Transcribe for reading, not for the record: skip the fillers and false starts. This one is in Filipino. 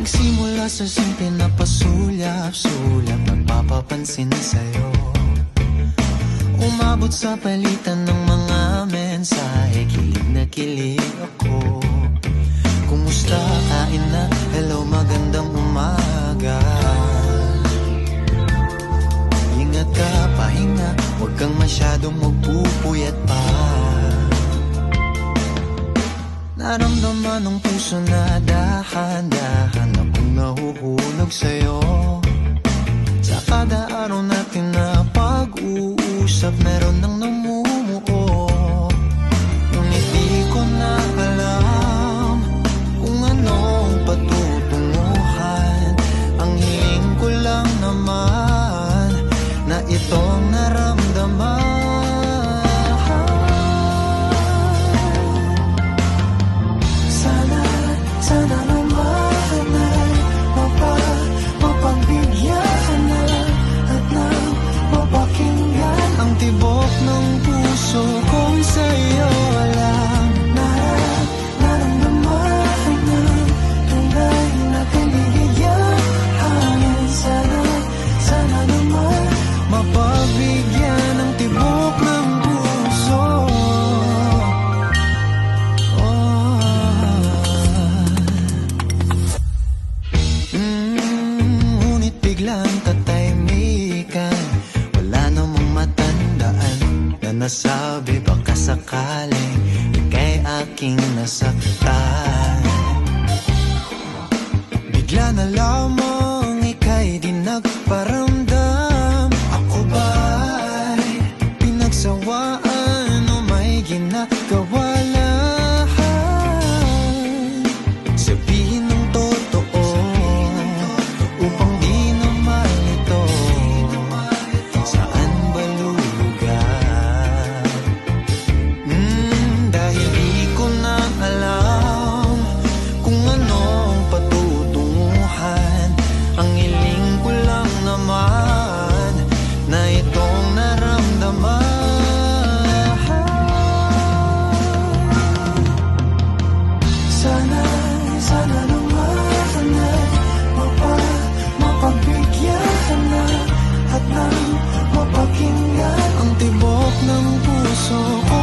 Nagsimula sa simple na pasulyap-sulyap, nagpapapansin sa'yo. Umabot sa palitan ng mga mensahe, kilig na kilig ako. Kumusta, kain na, hello, magandang umaga. Ingat ka, pahinga, huwag kang masyadong magpupuyat pa. Naramdaman ng puso na dahan-dahan akong nahuhulog sa'yo. Sa kada araw natin na pag-uusap, meron nang namumuo. Ngunit di ko na alam kung anong patutunguhan. Ang hiling ko lang naman na itong naramdaman. Sana naman ay mapagbigyan ka na at nang mapakinggan ang tibok ng puso kong sa'yo lang naramdaman ng tunay na kaligayahan. Sana naman mapagbigyan ang tibok ng puso. Ngunit biglang tatahimikan, wala namang matandaan na nasabi baka sakaling ika'y aking nasaktan. Bigla na lamang ika'y di nagparamdam. Ako ba'y pinagsawaan o may ginagawa lang? Sabihin ng totoo upang di naman ito saan ba lulugar. Dahil di ko na alam kung anong patutunguhan. Ang hiling ko lang naman na itong naramdaman. Sana naman mapagbigyan ka na at nang mapakinggan ang tibok ng puso ko.